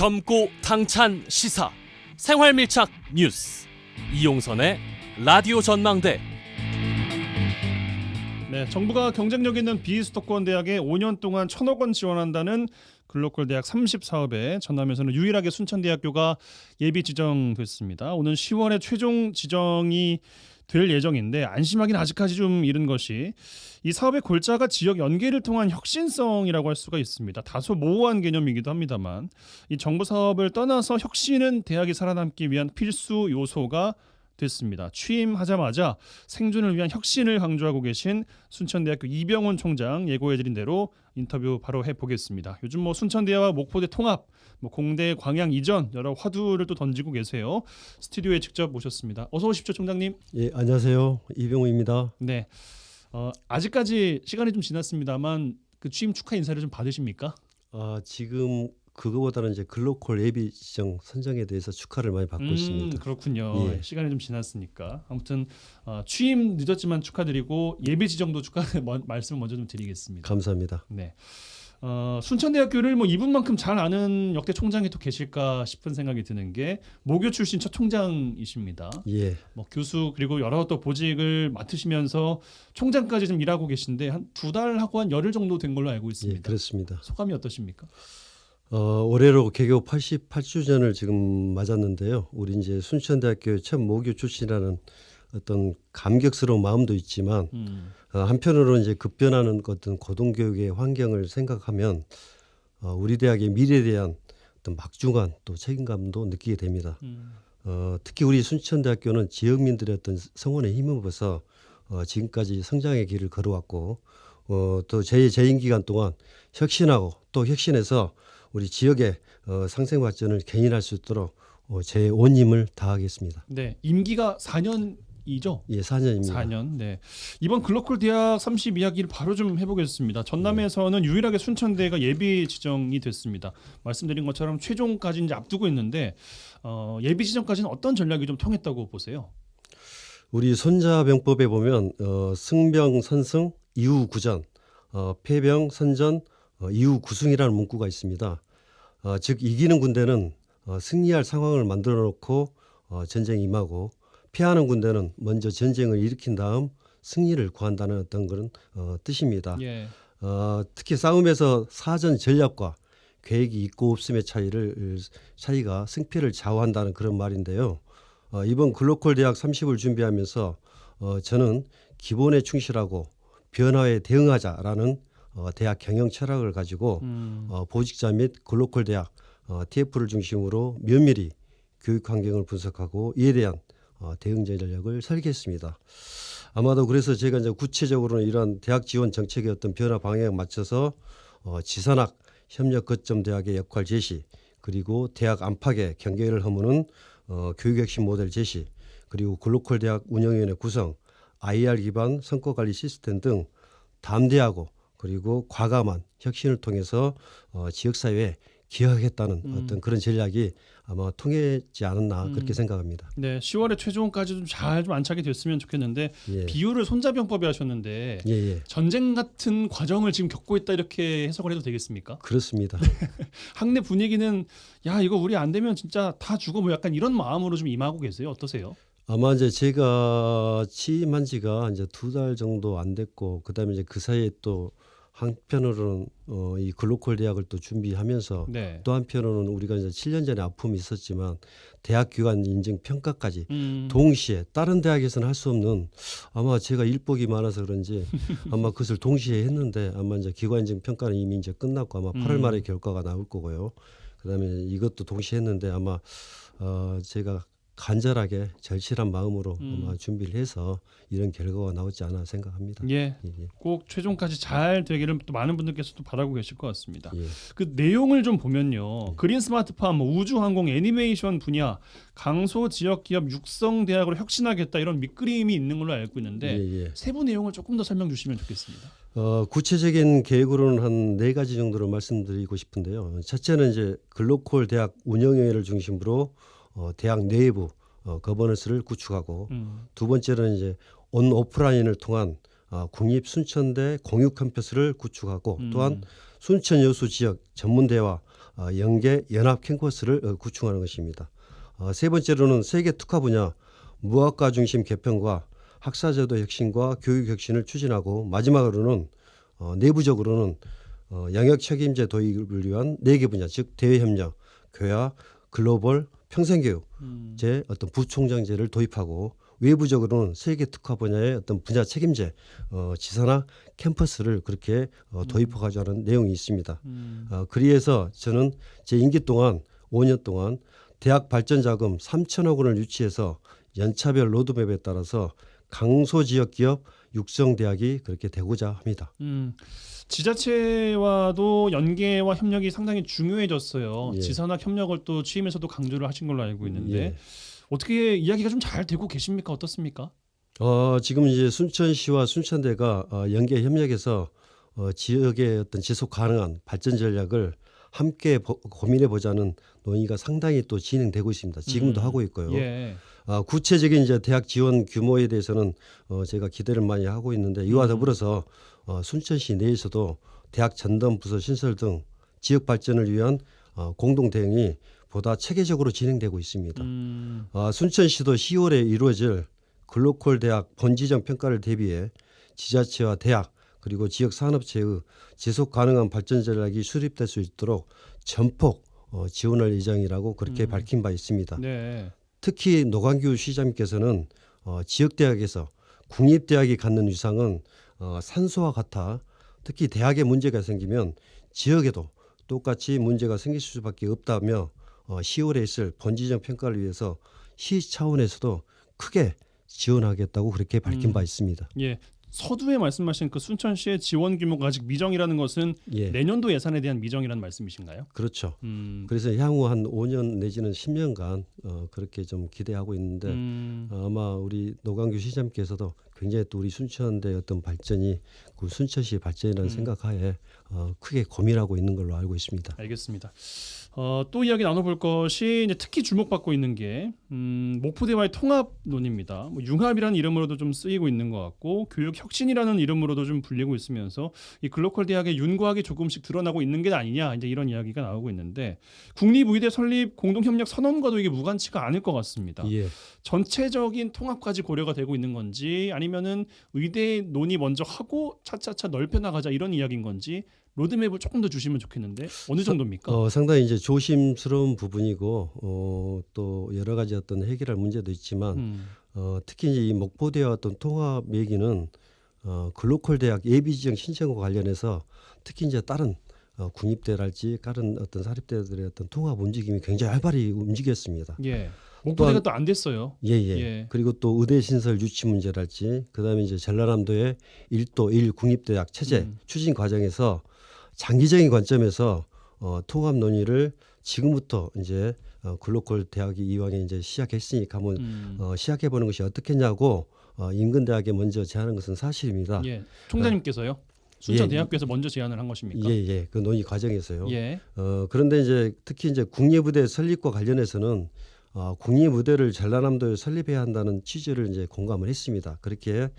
젊고 당찬 시사 생활밀착 뉴스 이용선의 라디오 전망대. 네, 정부가 경쟁력 있는 비수도권 대학에 5년 동안 1,000억 원 지원한다는 글로컬 대학 30사업에 전남에서는 유일하게 순천대학교가 예비 지정됐습니다. 오는 10월에 최종 지정이 될 예정인데 안심하기는 아직까지 좀 이른 것이 이 사업의 골자가 지역 연계를 통한 혁신성이라고 할 수가 있습니다. 다소 모호한 개념이기도 합니다만 이 정부 사업을 떠나서 혁신은 대학이 살아남기 위한 필수 요소가 됐습니다. 취임하자마자 생존을 위한 혁신을 강조하고 계신 순천대학교 이병훈 총장 예고해드린 대로 인터뷰 바로 해보겠습니다. 요즘 순천대와 목포대 통합, 공대 광양 이전 여러 화두를 또 던지고 계세요. 스튜디오에 직접 모셨습니다. 어서 오십시오, 총장님. 예, 안녕하세요. 이병훈입니다. 네, 아직까지 시간이 좀 지났습니다만 그 취임 축하 인사를 좀 받으십니까? 지금 그거보다는 이제 글로컬 예비 지정 선정에 대해서 축하를 많이 받고 있습니다. 그렇군요. 예. 시간이 좀 지났으니까 아무튼 취임 늦었지만 축하드리고 예비 지정도 축하 말씀을 먼저 좀 드리겠습니다. 감사합니다. 네. 순천대학교를 이분만큼 잘 아는 역대 총장이 또 계실까 싶은 생각이 드는 게 모교 출신 첫 총장이십니다. 예. 교수 그리고 여러 또 보직을 맡으시면서 총장까지 좀 일하고 계신데 한 2달 하고 한 열흘 정도 된 걸로 알고 있습니다. 예, 그렇습니다. 소감이 어떠십니까? 올해로 개교 88주년을 지금 맞았는데요. 우리 이제 순천대학교 첫 모교 출신이라는 어떤 감격스러운 마음도 있지만 한편으로는 이제 급변하는 어떤 고등교육의 환경을 생각하면 우리 대학의 미래에 대한 어떤 막중한 또 책임감도 느끼게 됩니다. 특히 우리 순천대학교는 지역민들의 어떤 성원에 힘입어서 지금까지 성장의 길을 걸어왔고 또 제 재임 기간 동안 혁신하고 또 혁신해서 우리 지역의 상생 발전을牽인할 수 있도록 제 온 힘을 다하겠습니다. 네, 임기가 4년이죠? 예, 4년입니다. 4년. 네. 이번 글로컬 대학 30 이야기를 바로 좀 해보겠습니다. 전남에서는 유일하게 순천대가 예비 지정이 됐습니다. 말씀드린 것처럼 최종까지 이제 앞두고 있는데 예비 지정까지는 어떤 전략이 좀 통했다고 보세요? 우리 손자병법에 보면 승병 선승 이후 구전, 패병 선전 이후 구승이라는 문구가 있습니다. 즉 이기는 군대는 승리할 상황을 만들어 놓고 전쟁에 임하고 패하는 군대는 먼저 전쟁을 일으킨 다음 승리를 구한다는 어떤 그런 뜻입니다. 예. 특히 싸움에서 사전 전략과 계획이 있고 없음의 차이가 승패를 좌우한다는 그런 말인데요. 이번 글로컬 대학 30을 준비하면서 저는 기본에 충실하고 변화에 대응하자라는 대학 경영 철학을 가지고 보직자 및 글로컬 대학 TF를 중심으로 면밀히 교육 환경을 분석하고 이에 대한 대응 전략을 설계했습니다. 아마도 그래서 제가 이제 구체적으로는 이러한 대학 지원 정책의 어떤 변화 방향에 맞춰서 지산학 협력 거점 대학의 역할 제시, 그리고 대학 안팎의 경계를 허무는 교육혁신 모델 제시, 그리고 글로컬 대학 운영위원회 구성, IR 기반 성과관리 시스템 등 담대하고 그리고 과감한 혁신을 통해서 지역사회에 기여하겠다는 어떤 그런 전략이 아마 통했지 않았나 그렇게 생각합니다. 네, 10월에 최종까지 좀 잘 좀 안착이 됐으면 좋겠는데 예. 비유를 손자병법에 하셨는데 예. 전쟁 같은 과정을 지금 겪고 있다 이렇게 해석을 해도 되겠습니까? 그렇습니다. 학내 분위기는 야 이거 우리 안 되면 진짜 다 죽어 약간 이런 마음으로 좀 임하고 계세요. 어떠세요? 아마 이제 제가 취임한 지가 이제 2달 정도 안 됐고 그다음에 이제 그 사이에 또 한편으로는 이 글로컬 대학을 또 준비하면서 네. 또 한편으로는 우리가 이제 7년 전에 아픔이 있었지만 대학 기관 인증 평가까지 동시에 다른 대학에서는 할 수 없는 아마 제가 일복이 많아서 그런지 아마 그것을 동시에 했는데 아마 이제 기관 인증 평가는 이미 이제 끝났고 아마 8월 말에 결과가 나올 거고요. 그다음에 이것도 동시에 했는데 아마 제가 간절하게 절실한 마음으로 아마 준비를 해서 이런 결과가 나오지 않아 생각합니다. 예. 예. 꼭 최종까지 잘 되기를 또 많은 분들께서도 바라고 계실 것 같습니다. 예. 그 내용을 좀 보면요. 그린 스마트팜, 우주항공, 애니메이션 분야, 강소 지역 기업 육성 대학으로 혁신하겠다 이런 밑그림이 있는 걸로 알고 있는데 예. 세부 내용을 조금 더 설명 주시면 좋겠습니다. 구체적인 계획으로는 한 4가지 정도로 말씀드리고 싶은데요. 첫째는 이제 글로컬 대학 운영위원회를 중심으로 대학 내부 거버넌스를 구축하고 두 번째는 이제 온 오프라인을 통한 국립 순천대 공유 캠퍼스를 구축하고 또한 순천 여수 지역 전문대와 연계 연합 캠퍼스를 구축하는 것입니다. 세 번째로는 세계 특화 분야 무학과 중심 개편과 학사제도 혁신과 교육 혁신을 추진하고 마지막으로는 내부적으로는 영역 책임제 도입을 위한 4개 분야 즉 대외협력, 교약, 글로벌, 평생교육 제 어떤 부총장제를 도입하고 외부적으로는 세계 특화 분야의 어떤 분야 책임제 지산학 캠퍼스를 그렇게 도입하고자 하는 내용이 있습니다. 그리해서 저는 제 임기 동안 5년 동안 대학 발전 자금 3천억 원을 유치해서 연차별 로드맵에 따라서 강소 지역 기업 육성 대학이 그렇게 되고자 합니다. 지자체와도 연계와 협력이 상당히 중요해졌어요. 예. 지산학 협력을 또 취임에서도 강조를 하신 걸로 알고 있는데 예. 어떻게 이야기가 좀 잘 되고 계십니까? 어떻습니까? 지금 이제 순천시와 순천대가 연계 협력해서 지역의 어떤 지속 가능한 발전 전략을 함께 고민해 보자는 논의가 상당히 또 진행되고 있습니다. 지금도 하고 있고요. 예. 구체적인 이제 대학 지원 규모에 대해서는 제가 기대를 많이 하고 있는데 이와 더불어서 순천시 내에서도 대학 전담 부서 신설 등 지역 발전을 위한 공동 대응이 보다 체계적으로 진행되고 있습니다. 순천시도 10월에 이루어질 글로컬 대학 본지정 평가를 대비해 지자체와 대학 그리고 지역 산업체의 지속 가능한 발전 전략이 수립될 수 있도록 전폭 지원할 예정이라고 그렇게 밝힌 바 있습니다. 네. 특히 노광규 시장님께서는 지역 대학에서 국립 대학이 갖는 위상은 산소와 같아 특히 대학에 문제가 생기면 지역에도 똑같이 문제가 생길 수밖에 없다며 10월에 있을 본지정 평가를 위해서 시 차원에서도 크게 지원하겠다고 그렇게 밝힌 바 있습니다. 예. 서두에 말씀하신 그 순천시의 지원 규모가 아직 미정이라는 것은 예. 내년도 예산에 대한 미정이라는 말씀이신가요? 그렇죠. 그래서 향후 한 5년 내지는 10년간 그렇게 좀 기대하고 있는데 아마 우리 노광규 시장님께서도 굉장히 또 우리 순천대 어떤 발전이 그 순천시의 발전이라는 생각하에 크게 고민하고 있는 걸로 알고 있습니다. 알겠습니다. 또 이야기 나눠볼 것이 이제 특히 주목받고 있는 게 목포대와의 통합론입니다. 뭐 융합이라는 이름으로도 좀 쓰이고 있는 것 같고 교육 혁신이라는 이름으로도 좀 불리고 있으면서 이 글로컬 대학의 윤곽이 조금씩 드러나고 있는 게 아니냐 이제 이런 이야기가 나오고 있는데 국립의대 설립 공동협력 선언과도 이게 무관치가 않을 것 같습니다. 예. 전체적인 통합까지 고려가 되고 있는 건지 아니면은 의대 논의 먼저 하고 차차차 넓혀 나가자 이런 이야기인 건지 로드맵을 조금 더 주시면 좋겠는데 어느 정도입니까? 상당히 이제 조심스러운 부분이고 또 여러 가지 어떤 해결할 문제도 있지만 특히 이제 이 목포대와 어떤 통합 얘기는 글로컬 대학 예비 지정 신청과 관련해서 특히 이제 다른 국립대랄지 다른 어떤 사립대들의 어떤 통합 움직임이 굉장히 활발히 움직였습니다. 예. 목포대가 또 안 됐어요. 예. 그리고 또 의대 신설 유치 문제랄지 그다음에 이제 전라남도의 1도 1 국립대학 체제 추진 과정에서 장기적인 관점에서 통합 논의를 지금부터 이제 글로컬 대학이 이왕에 이제 시작했으니까 한번 시작해 보는 것이 어떻겠냐고 인근대학에 먼저 제안한 것은 사실입니다. 예. 총장님께서요? 순천대학교에서 먼저 제안을 한 것입니까? 예. 그 논의 과정에서요. 예. 그런데 이제 특히 이제 국립의대 설립과 관련해서는 국립의대를 전라남도에 설립해야 한다는 취지를 이제 공감을 했습니다. 그렇게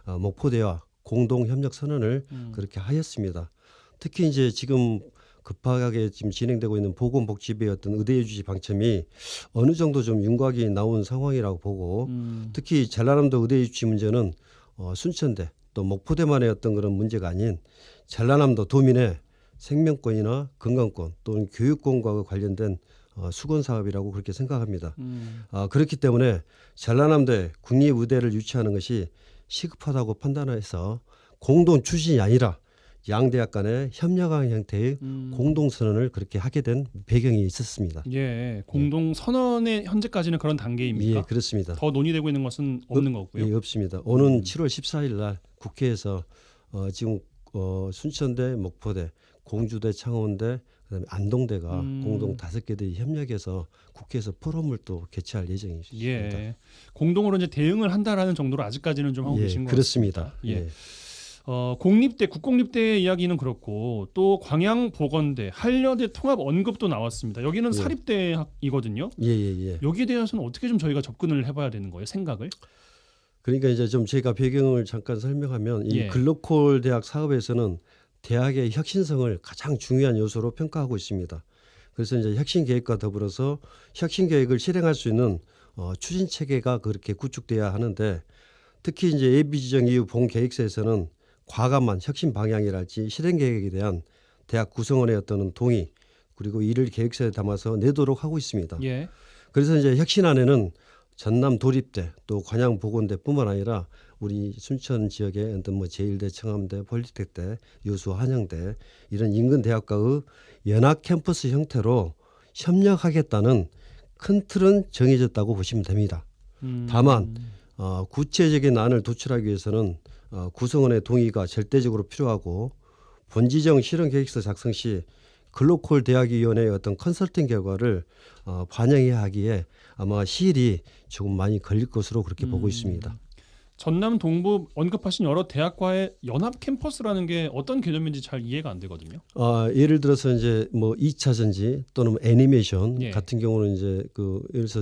목포대와 공동 협력 선언을 그렇게 하였습니다. 특히 이제 지금 급하게 지금 진행되고 있는 보건복지부의 어떤 의대 유지 방침이 어느 정도 좀 윤곽이 나온 상황이라고 보고 특히 전라남도 의대 유치 문제는 순천대 또 목포대만의 어떤 그런 문제가 아닌 전라남도 도민의 생명권이나 건강권 또는 교육권과 관련된 수건 사업이라고 그렇게 생각합니다. 그렇기 때문에 전라남도에 국립의대를 유치하는 것이 시급하다고 판단해서 공동 추진이 아니라 양대학 간의 협력한 형태의 공동선언을 그렇게 하게 된 배경이 있었습니다. 예, 공동선언의 현재까지는 그런 단계입니까? 예, 그렇습니다. 더 논의되고 있는 것은 없는 거고요. 예, 없습니다. 오는 7월 14일 날 국회에서 지금 순천대, 목포대, 공주대, 창원대, 그다음에 안동대가 공동 5개들이 협력해서 국회에서 포럼을 또 개최할 예정이십니다. 예, 공동으로 이제 대응을 한다라는 정도로 아직까지는 좀 하고 계신 것 그렇습니다. 같습니다. 예. 공립대, 국공립대 이야기는 그렇고 또 광양보건대, 한려대 통합 언급도 나왔습니다. 여기는 사립대이거든요. 예. 여기에 대해서는 어떻게 좀 저희가 접근을 해봐야 되는 거예요? 생각을? 그러니까 이제 좀 제가 배경을 잠깐 설명하면 이 글로컬 대학 사업에서는 대학의 혁신성을 가장 중요한 요소로 평가하고 있습니다. 그래서 이제 혁신 계획과 더불어서 혁신 계획을 실행할 수 있는 추진 체계가 그렇게 구축돼야 하는데 특히 이제 예비 지정 이후 본 계획서에서는 과감한 혁신 방향이랄지 실행 계획에 대한 대학 구성원의 어떤 동의 그리고 이를 계획서에 담아서 내도록 하고 있습니다. 예. 그래서 이제 혁신안에는 전남 도립대 또 관양 보건대뿐만 아니라 우리 순천 지역의 어떤 뭐 제1대 청암대 폴리텍대 여수 한양대 이런 인근 대학과의 연합 캠퍼스 형태로 협력하겠다는 큰 틀은 정해졌다고 보시면 됩니다. 다만 구체적인 안을 도출하기 위해서는 구성원의 동의가 절대적으로 필요하고 본지정 실현 계획서 작성 시 글로컬 대학위원회의 어떤 컨설팅 결과를 반영해야 하기에 아마 시일이 조금 많이 걸릴 것으로 그렇게 보고 있습니다. 전남 동부 언급하신 여러 대학과의 연합 캠퍼스라는 게 어떤 개념인지 잘 이해가 안 되거든요. 예를 들어서 이제 뭐 2차 전지 또는 애니메이션 예. 같은 경우는 이제 예를 들어서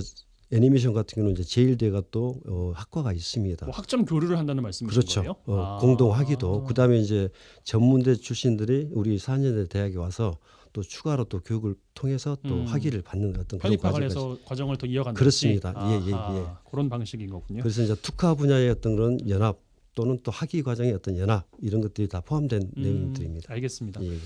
애니메이션 같은 경우는 이제 제1대가 또 학과가 있습니다. 뭐 학점 교류를 한다는 말씀이신 그렇죠. 거예요? 공동학위도 그다음에 이제 전문대 출신들이 우리 4년제 대학에 와서 또 추가로 또 교육을 통해서 또 학위를 받는 어떤 그런 편입학을 해서 과정을 더 이어간다. 그렇습니다. 예. 그런 방식인 거군요. 그래서 이제 특화 분야의 어떤 그런 연합 또는 또 학위 과정의 어떤 연합 이런 것들이 다 포함된 내용들입니다. 알겠습니다. 예.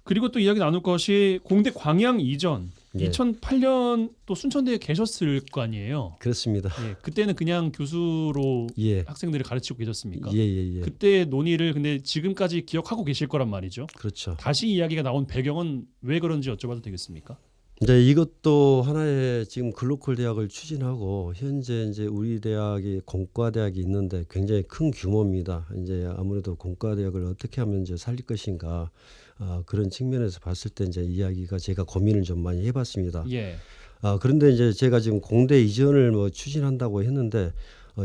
그리고 또 이야기 나눌 것이 공대 광양 이전 예. 2008년 또 순천대에 계셨을 거 아니에요. 그렇습니다. 예, 그때는 그냥 교수로 예. 학생들을 가르치고 계셨습니까? 예. 그때의 논의를 근데 지금까지 기억하고 계실 거란 말이죠. 그렇죠. 다시 이야기가 나온 배경은 왜 그런지 여쭤봐도 되겠습니까? 이제 이것도 하나의 지금 글로컬 대학을 추진하고 현재 이제 우리 대학이 공과 대학이 있는데 굉장히 큰 규모입니다. 이제 아무래도 공과 대학을 어떻게 하면 이제 살릴 것인가 그런 측면에서 봤을 때 이제 이야기가 제가 고민을 좀 많이 해봤습니다. 예. 그런데 이제 제가 지금 공대 이전을 뭐 추진한다고 했는데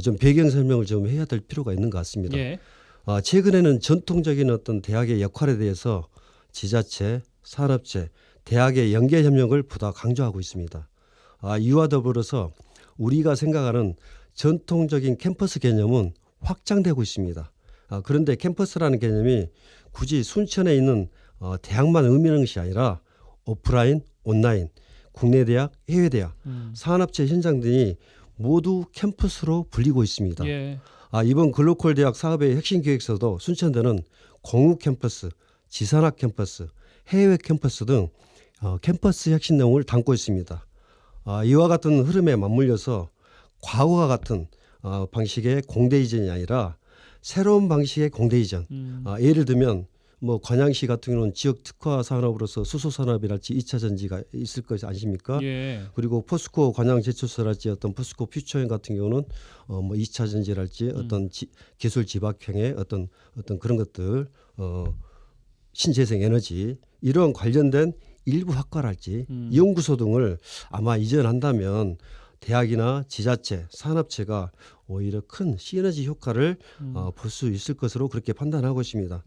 좀 배경 설명을 좀 해야 될 필요가 있는 것 같습니다. 예. 최근에는 전통적인 어떤 대학의 역할에 대해서 지자체, 산업체, 대학의 연계 협력을 보다 강조하고 있습니다. 이와 더불어서 우리가 생각하는 전통적인 캠퍼스 개념은 확장되고 있습니다. 그런데 캠퍼스라는 개념이 굳이 순천에 있는 대학만 의미하는 것이 아니라 오프라인, 온라인, 국내 대학, 해외 대학, 산업체 현장 등이 모두 캠퍼스로 불리고 있습니다. 예. 이번 글로컬 대학 사업의 핵심 계획서도 순천대는 공우 캠퍼스, 지산학 캠퍼스, 해외 캠퍼스 등 캠퍼스 혁신 내용을 담고 있습니다. 이와 같은 흐름에 맞물려서 과거와 같은 방식의 공대 이전이 아니라 새로운 방식의 공대 이전. 예를 들면 뭐 관양시 같은 경우는 지역 특화 산업으로서 수소 산업이랄지 2차 전지가 있을 것이 아십니까? 예. 그리고 포스코 관양 제철소랄지 어떤 포스코 퓨처형 같은 경우는 뭐 2차 전지랄지 어떤 기술 집약형의 어떤 그런 것들 신재생 에너지 이런 관련된 일부 학과랄지 연구소 등을 아마 이전한다면 대학이나 지자체, 산업체가 오히려 큰 시너지 효과를 볼 수 있을 것으로 그렇게 판단하고 있습니다.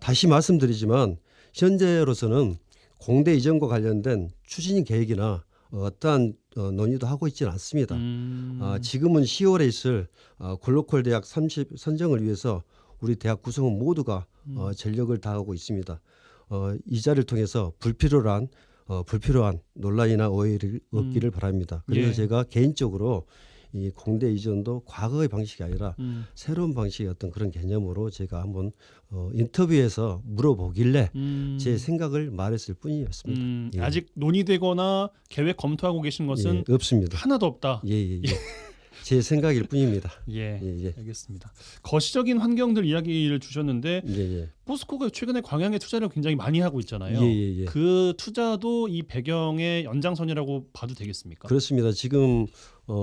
다시 말씀드리지만 현재로서는 공대 이전과 관련된 추진 계획이나 어떠한 논의도 하고 있지는 않습니다. 지금은 10월에 있을 글로컬 대학 30 선정을 위해서 우리 대학 구성원 모두가 전력을 다하고 있습니다. 이 자리를 통해서 불필요한 논란이나 오해를 없기를 바랍니다. 그래서 예. 제가 개인적으로 이 공대 이전도 과거의 방식이 아니라 새로운 방식의 어떤 그런 개념으로 제가 한번 인터뷰에서 물어보길래 제 생각을 말했을 뿐이었습니다. 예. 아직 논의되거나 계획 검토하고 계신 것은 없습니다. 하나도 없다. 예. 제 생각일 뿐입니다. 예, 예. 알겠습니다. 거시적인 환경들 이야기를 주셨는데 예. 포스코가 최근에 광양에 투자를 굉장히 많이 하고 있잖아요. 예. 그 투자도 이 배경의 연장선이라고 봐도 되겠습니까? 그렇습니다. 지금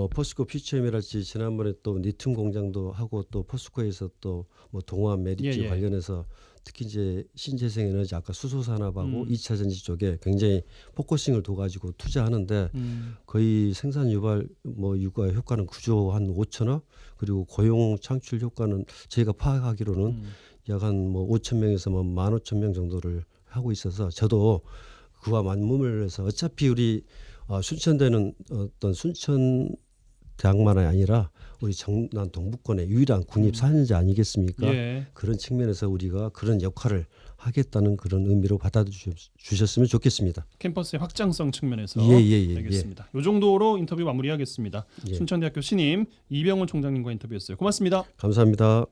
포스코 퓨처엠이랄지 지난번에 또 니튬 공장도 하고 또 포스코에서 또 뭐 동호한 메리츠 관련해서 특히 이제 신재생 에너지 아까 수소 산업하고 2차 전지 쪽에 굉장히 포커싱을 둬가지고 투자하는데 거의 생산 유발 유가 효과는 구조 한 5천억 그리고 고용 창출 효과는 저희가 파악하기로는 약 한 5천 명에서 15,000명 정도를 하고 있어서 저도 그와 맞물려서 어차피 우리 순천대는 어떤 순천대 대학만이 아니라 우리 전남 동부권의 유일한 국립 사전제 아니겠습니까? 예. 그런 측면에서 우리가 그런 역할을 하겠다는 그런 의미로 받아주셨으면 좋겠습니다. 캠퍼스의 확장성 측면에서 예. 알겠습니다. 이 정도로 인터뷰 마무리하겠습니다. 예. 순천대학교 신임 이병훈 총장님과 인터뷰였어요. 고맙습니다. 감사합니다.